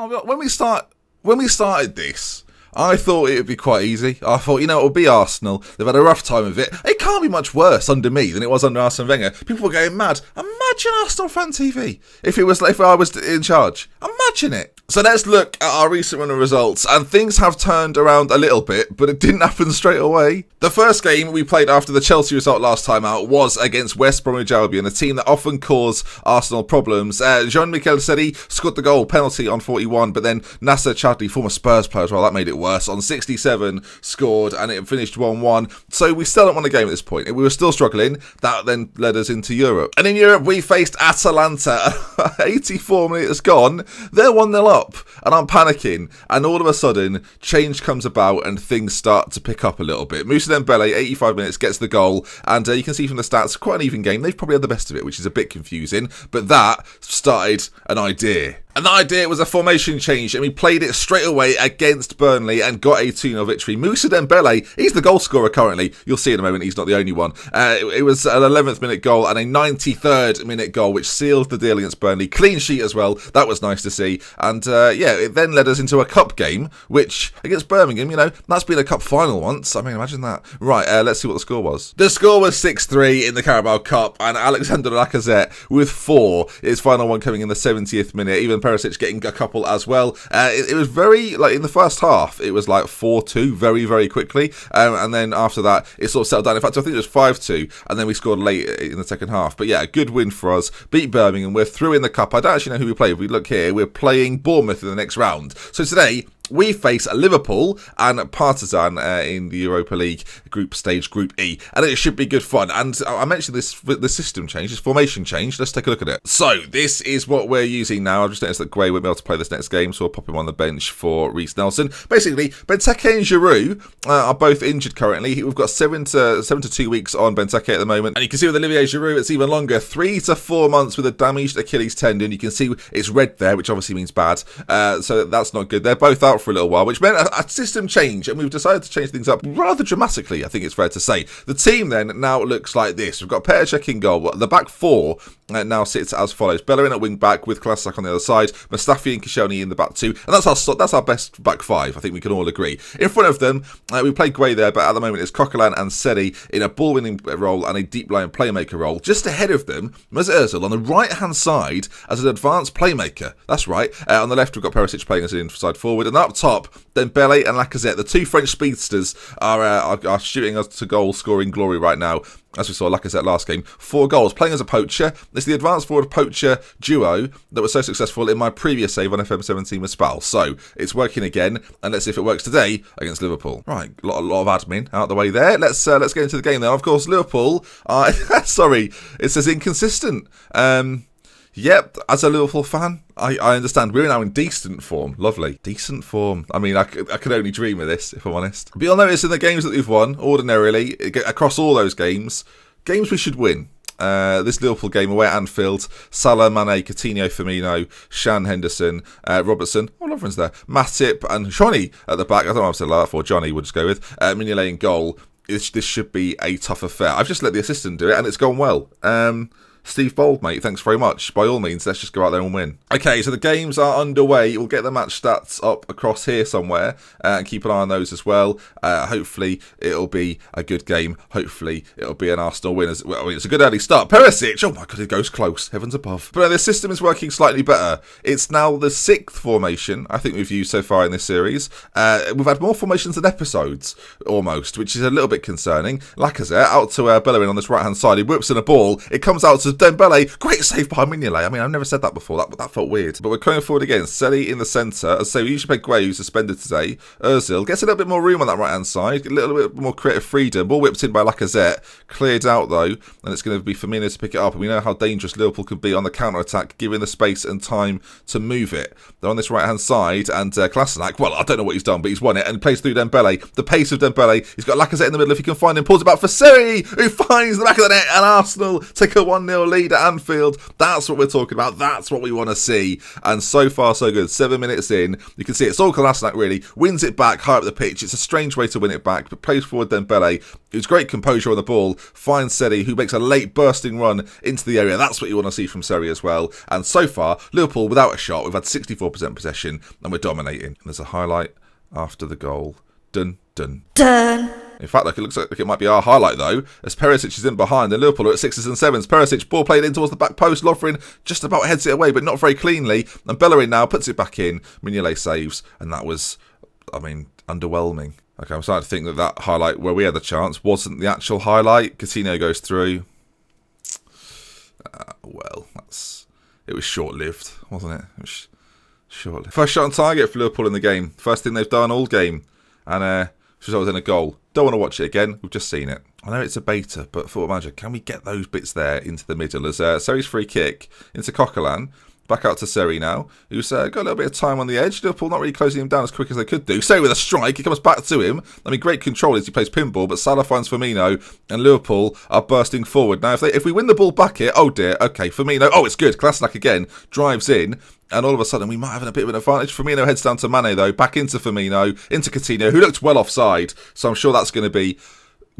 when we started this, I thought it would be quite easy. I thought, it'll be Arsenal. They've had a rough time of it. It can't be much worse under me than it was under Arsene Wenger. People were going mad. Imagine Arsenal Fan TV if I was in charge. Imagine it. So let's look at our recent run of results, and things have turned around a little bit, but it didn't happen straight away. The first game we played after the Chelsea result last time out was against West Bromwich Albion, a team that often cause Arsenal problems. Jean-Michel Seri scored the goal, penalty on 41, but then Nasser Chadli, former Spurs player as well, that made it worse, on 67 scored, and it finished 1-1. So we still don't won the game at this point. We were still struggling. That then led us into Europe. And in Europe, we faced Atalanta. 84 minutes gone. They're 1-0 up. And I'm panicking, and all of a sudden change comes about and things start to pick up a little bit. Moussa Dembele, 85 minutes, gets the goal, and you can see from the stats, quite an even game. They've probably had the best of it, which is a bit confusing, but that started an idea. And the idea was a formation change, and we played it straight away against Burnley and got a 2-0 victory. Moussa Dembele, he's the goal scorer currently. You'll see in a moment, he's not the only one. It was an 11th minute goal and a 93rd minute goal, which sealed the deal against Burnley. Clean sheet as well. That was nice to see. And it then led us into a cup game, which against Birmingham, that's been a cup final once. I mean, imagine that. Right, let's see what the score was. The score was 6-3 in the Carabao Cup, and Alexander Lacazette with 4. His final one coming in the 70th minute. Even Perisic getting a couple as well. It was very, in the first half, it was 4-2 very, very quickly. And then after that, it sort of settled down. In fact, I think it was 5-2, and then we scored late in the second half. But yeah, a good win for us. Beat Birmingham. We're through in the cup. I don't actually know who we play. If we look here, we're playing Bournemouth in the next round. So today, we face Liverpool and Partizan in the Europa League group stage, Group E, and it should be good fun. And I mentioned the system change, this formation change. Let's take a look at it. So this is what we're using now. I've just noticed that Gray won't be able to play this next game, so we'll pop him on the bench for Reece Nelson. Basically, Benteke and Giroud are both injured currently. We've got 7 to 2 weeks on Benteke at the moment, and you can see with Olivier Giroud, it's even longer, 3 to 4 months with a damaged Achilles tendon. You can see it's red there, which obviously means bad. So that's not good. They're both out for a little while, which meant a system change, and we've decided to change things up rather dramatically, I think it's fair to say. The team then now looks like this. We've got Perisic in goal. The back four now sits as follows: Bellerin at wing back with Klasak on the other side, Mustafi and Koscielny in the back two, and that's our best back five. I think we can all agree. In front of them, we played Gray there, but at the moment it's Coquelin and Seri in a ball-winning role and a deep-lying playmaker role. Just ahead of them, Mesut Ozil on the right-hand side as an advanced playmaker. That's right. On the left, we've got Perisic playing as an inside forward, and up top, Dembele and Lacazette, the two French speedsters, are shooting us to goal-scoring glory right now. As we saw Lacazette last game, 4 goals, playing as a poacher. It's the advanced forward poacher duo that was so successful in my previous save on FM17 with Spal. So it's working again, and let's see if it works today against Liverpool. Right, a lot of admin out the way there. Let's get into the game then. Of course, Liverpool. Sorry, it says inconsistent. Yep, as a Liverpool fan, I understand. We're now in decent form. Lovely. Decent form. I mean, I could only dream of this, if I'm honest. But you'll notice in the games that we've won, ordinarily, across all those games we should win. This Liverpool game away at Anfield, Salah, Mane, Coutinho, Firmino, Shan, Henderson, Robertson, Lovren's there, Matip and Johnny at the back. I don't know what I've said like that for. Johnny, we'll just go with. Mignolet in goal. This should be a tough affair. I've just let the assistant do it, and it's gone well. Steve Bold, mate, thanks very much. By all means, let's just go out there and win. Okay, so the games are underway. We'll get the match stats up across here somewhere and keep an eye on those as well. Hopefully, it'll be a good game. Hopefully, it'll be an Arsenal win. It's a good early start. Perisic, oh my God, it goes close. Heavens above. But the system is working slightly better. It's now the 6th formation I think we've used so far in this series. We've had more formations than episodes, almost, which is a little bit concerning. Lacazette out to Bellerin on this right-hand side. He whips in a ball. It comes out to Dembele, great save by Mignolet. I mean, I've never said that before. That felt weird. But we're coming forward again. Seri in the centre. As I say, we usually play Gray, who's suspended today. Ozil gets a little bit more room on that right-hand side. A little bit more creative freedom. Ball whipped in by Lacazette. Cleared out, though. And it's going to be Firmino to pick it up. And we know how dangerous Liverpool can be on the counter-attack, given the space and time to move it. They're on this right-hand side. And Klasenak, well, I don't know what he's done, but he's won it. And plays through Dembele. The pace of Dembele. He's got Lacazette in the middle if he can find him. Pulls it back for Seri, who finds the back of the net. And Arsenal take a 1-0 2-0 lead at Anfield. That's what we're talking about. That's what we want to see. And so far, so good. 7 minutes in, you can see it's all Kolasinac really. Wins it back high up the pitch. It's a strange way to win it back, but plays forward Dembele, who's great composure on the ball, finds Seri, who makes a late bursting run into the area. That's what you want to see from Seri as well. And so far, Liverpool without a shot. We've had 64% possession and we're dominating. And there's a highlight after the goal. Dun, dun. Dun. In fact, it looks like it might be our highlight, though, as Perisic is in behind, and Liverpool are at 6s and 7s. Perisic, ball played in towards the back post. Lovren just about heads it away, but not very cleanly. And Bellerin now puts it back in. Mignolet saves, and that was, underwhelming. Okay, I'm starting to think that highlight where we had the chance wasn't the actual highlight. Coutinho goes through. It was short-lived, wasn't it? It was short-lived. First shot on target for Liverpool in the game. First thing they've done all game. And resulted in a goal. Don't want to watch it again. We've just seen it. I know it's a beta, but Football Manager, can we get those bits there into the middle? As Seri's free kick into Coquelin. Back out to Seri now, who's got a little bit of time on the edge. Liverpool not really closing him down as quick as they could do. Seri with a strike. He comes back to him. Great control as he plays pinball, but Salah finds Firmino, and Liverpool are bursting forward. Now, if we win the ball back here, oh dear, okay, Firmino, it's good. Kolasinac again, drives in, and all of a sudden we might have a bit of an advantage. Firmino heads down to Mane, though, back into Firmino, into Coutinho, who looked well offside, so I'm sure that's going to be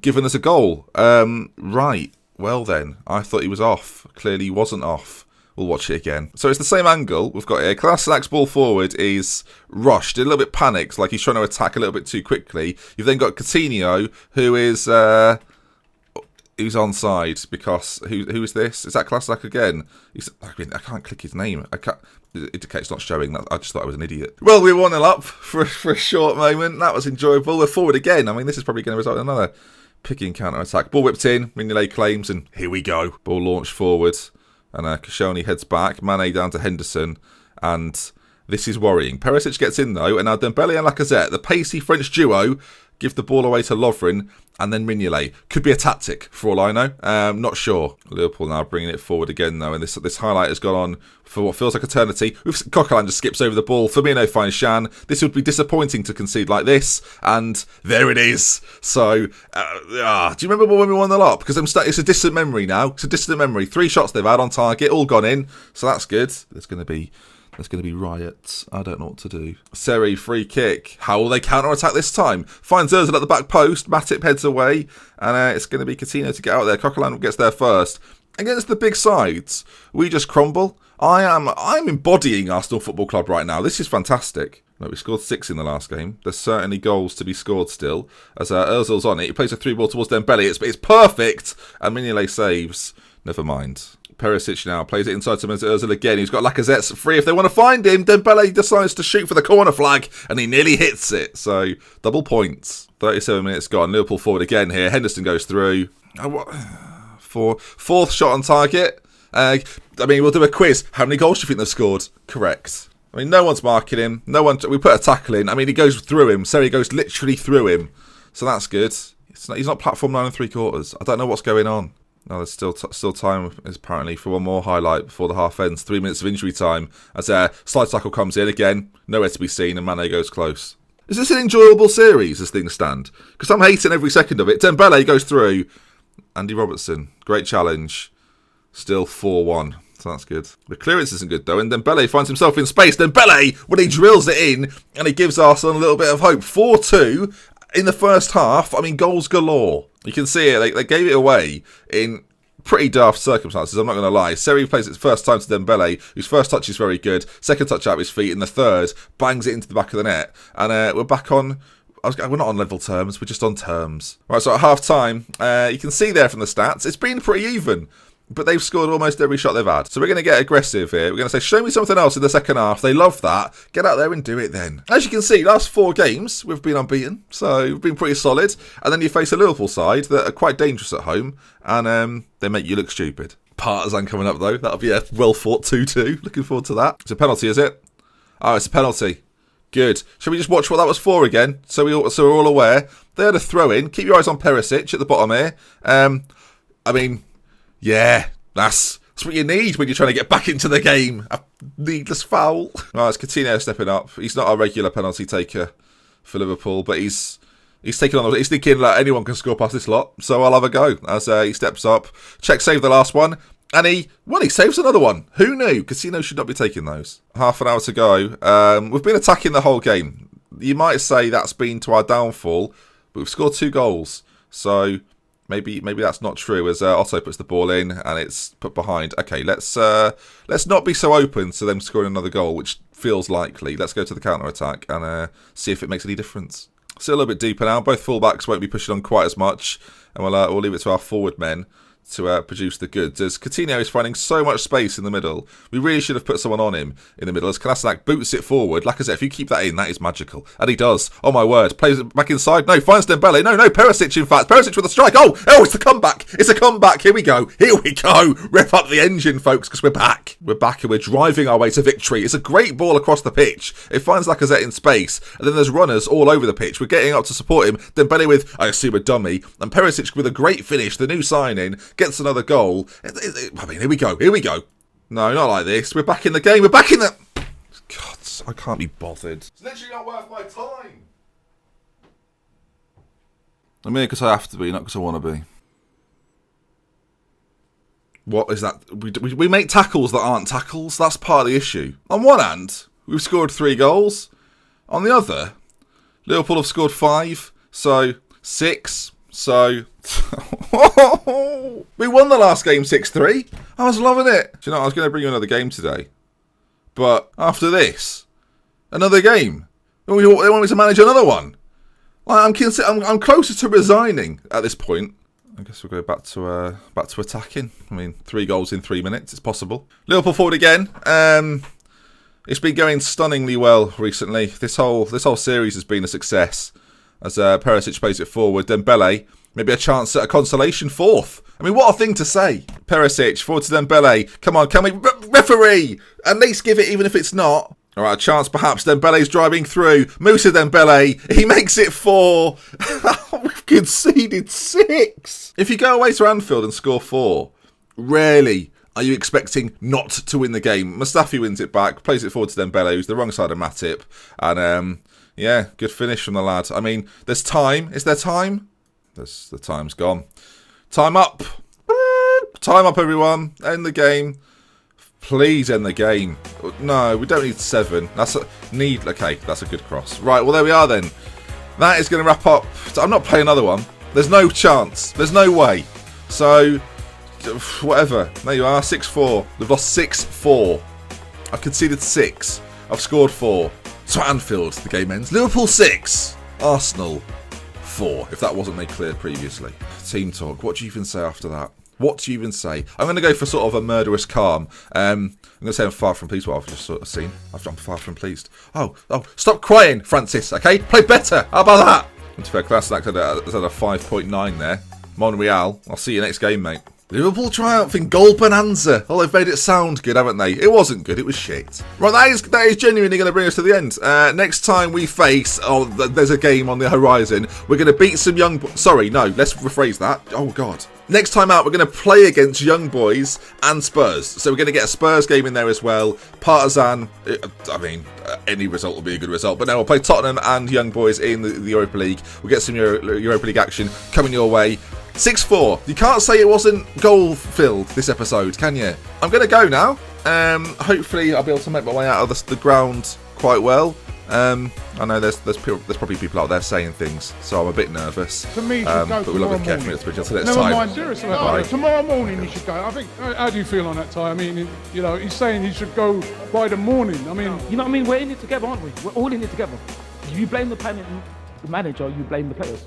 given as a goal. Right, well then, I thought he was off. Clearly he wasn't off. We'll watch it again. So it's the same angle we've got here. Kolasinac ball forward is rushed, a little bit panicked, like he's trying to attack a little bit too quickly. You've then got Coutinho, who is who's onside because who is this? Is that Kolasinac again? I can't click his name. It indicates not showing. I just thought I was an idiot. Well, we were 1-0 up for a short moment. That was enjoyable. We're forward again. This is probably going to result in another picking counter attack. Ball whipped in. Mignolet claims, and here we go. Ball launched forward. And Koscielny heads back, Mane down to Henderson, and this is worrying. Perisic gets in though, and now Dembele and Lacazette, the pacey French duo, give the ball away to Lovren, and then Mignolet. Could be a tactic, for all I know. Not sure. Liverpool now bringing it forward again though, and this highlight has gone on for what feels like eternity. Coquelin just skips over the ball. Firmino finds Shan. This would be disappointing to concede like this, and there it is. So, do you remember when we won the lot? Because it's a distant memory now. It's a distant memory. 3 shots they've had on target, all gone in, so that's good. There's going to be riots. I don't know what to do. Seri, free kick. How will they counter-attack this time? Finds Ozil at the back post. Matip heads away. And it's going to be Coutinho to get out there. Coquelin gets there first. Against the big sides, we just crumble. I'm embodying Arsenal Football Club right now. This is fantastic. No, we scored 6 in the last game. There's certainly goals to be scored still. As Ozil's on it. He plays a 3-ball towards Dembele. It's perfect. And Mignolet saves. Never mind. Perisic now plays it inside to Ozil again. He's got Lacazette free if they want to find him. Dembele decides to shoot for the corner flag and he nearly hits it. So, double points. 37 minutes gone. Liverpool forward again here. Henderson goes through. Fourth shot on target. We'll do a quiz. How many goals do you think they've scored? Correct. No one's marking him. We put a tackle in. He goes through him. Seri goes literally through him. So that's good. He's not platform 9 3/4. I don't know what's going on. No, there's still time, apparently, for one more highlight before the half ends. 3 minutes of injury time as slide tackle comes in again. Nowhere to be seen, and Mane goes close. Is this an enjoyable series as things stand? Because I'm hating every second of it. Dembele goes through. Andy Robertson, great challenge. Still 4-1. So that's good. The clearance isn't good though, and Dembele finds himself in space. Dembele, when he drills it in, and he gives Arsenal a little bit of hope. 4-2 in the first half. Goals galore. You can see it. They gave it away in pretty daft circumstances, I'm not going to lie. Seri plays it first time to Dembele, whose first touch is very good. Second touch out of his feet, and the third bangs it into the back of the net. And we're back on... We're not on level terms, we're just on terms. Right, so at half-time, you can see there from the stats, it's been pretty even. But they've scored almost every shot they've had. So we're going to get aggressive here. We're going to say, show me something else in the second half. They love that. Get out there and do it then. As you can see, last 4 games, we've been unbeaten. So we've been pretty solid. And then you face a Liverpool side that are quite dangerous at home. And they make you look stupid. Partizan coming up, though. That'll be a well-fought 2-2. Looking forward to that. It's a penalty, is it? Oh, it's a penalty. Good. Shall we just watch what that was for again? So we're all aware. They had a throw-in. Keep your eyes on Perisic at the bottom here. Yeah, that's what you need when you're trying to get back into the game. A needless foul. Right, it's Coutinho stepping up. He's not a regular penalty taker for Liverpool, but he's taking on. He's thinking like anyone can score past this lot, so I'll have a go as he steps up. Czech saved the last one. And he saves another one. Who knew? Casino should not be taking those. Half an hour to go. We've been attacking the whole game. You might say that's been to our downfall, but we've scored 2 goals. So maybe that's not true, as Otto puts the ball in and it's put behind. Okay, let's not be so open to them scoring another goal, which feels likely. Let's go to the counter-attack and see if it makes any difference. Still a little bit deeper now. Both fullbacks won't be pushing on quite as much, and we'll leave it to our forward men to produce the goods. As Coutinho is finding so much space in the middle, we really should have put someone on him in the middle. As Kolasinac boots it forward, like I said, if you keep that in, that is magical. And he does. Oh my word. Plays it back inside. No, finds Dembele. No, Perisic in fact. Perisic with a strike. Oh, it's a comeback. It's a comeback. Here we go. Rev up the engine, folks, because we're back. We're back and we're driving our way to victory. It's a great ball across the pitch. It finds Lacazette in space, and then there's runners all over the pitch. We're getting up to support him. Dembele with, I assume, a dummy, and Perisic with a great finish. The new signing gets another goal. I mean, here we go. No, not like this. We're back in the game. God, I can't be bothered. It's literally not worth my time. I'm here because I have to be, not because I want to be. What is that? We make tackles that aren't tackles. That's part of the issue. On one hand, we've scored 3 goals. On the other, Liverpool have scored 5. So, 6. So, we won the last game 6-3. I was loving it. Do you know, I was going to bring you another game today. But after this, another game. They want me to manage another one. I'm closer to resigning at this point. I guess we'll go back to attacking. I mean, 3 goals in 3 minutes. It's possible. Liverpool forward again. It's been going stunningly well recently. This whole series has been a success. As Perisic plays it forward, Dembele, maybe a chance at a consolation 4th. I mean, what a thing to say. Perisic, forward to Dembele. Come on, can we... referee! At least give it, even if it's not. All right, a chance perhaps. Dembele's driving through. Moussa Dembele, he makes it 4. We've conceded 6. If you go away to Anfield and score 4, rarely are you expecting not to win the game. Mustafi wins it back, plays it forward to Dembele, who's the wrong side of Matip. And... yeah, good finish from the lad. I mean, there's time. Is there time? The time's gone. Time up. Time up, everyone. End the game. Please end the game. No, we don't need 7. Okay, that's a good cross. Right, well, there we are then. That is going to wrap up. I'm not playing another one. There's no chance. There's no way. So, whatever. There you are, 6-4. We've lost 6-4. I've conceded 6. I've scored 4. So at Anfield, the game ends. Liverpool 6, Arsenal 4, if that wasn't made clear previously. Team talk, what do you even say after that? What do you even say? I'm going to go for sort of a murderous calm. I'm going to say I'm far from pleased with what I've just sort of seen. I'm far from pleased. Oh, stop crying, Francis, okay? Play better, how about that? And to be fair, Kolasinac had a 5.9 there. Monreal, I'll see you next game, mate. Liverpool triumphing goal bonanza. Oh, they've made it sound good, haven't they? It wasn't good, it was shit. Right, that is genuinely going to bring us to the end. Next time we face, there's a game on the horizon. We're going to beat some young boys. Sorry, no, let's rephrase that. Oh, God. Next time out, we're going to play against Young Boys and Spurs. So we're going to get a Spurs game in there as well. Partizan, any result will be a good result. But now we'll play Tottenham and Young Boys in the Europa League. We'll get some Europa League action coming your way. 6-4. You can't say it wasn't goal-filled, this episode, can you? I'm going to go now. Hopefully I'll be able to make my way out of the ground quite well. I know there's probably people out there saying things, so I'm a bit nervous. To me, you should go but we'll look at carefully at the bridge until next time. Never mind, seriously. Tomorrow morning you should go. I think. How do you feel on that, Ty? I mean, he's saying he should go by the morning. I mean, you know what I mean? We're in it together, aren't we? We're all in it together. You blame the manager, you blame the players.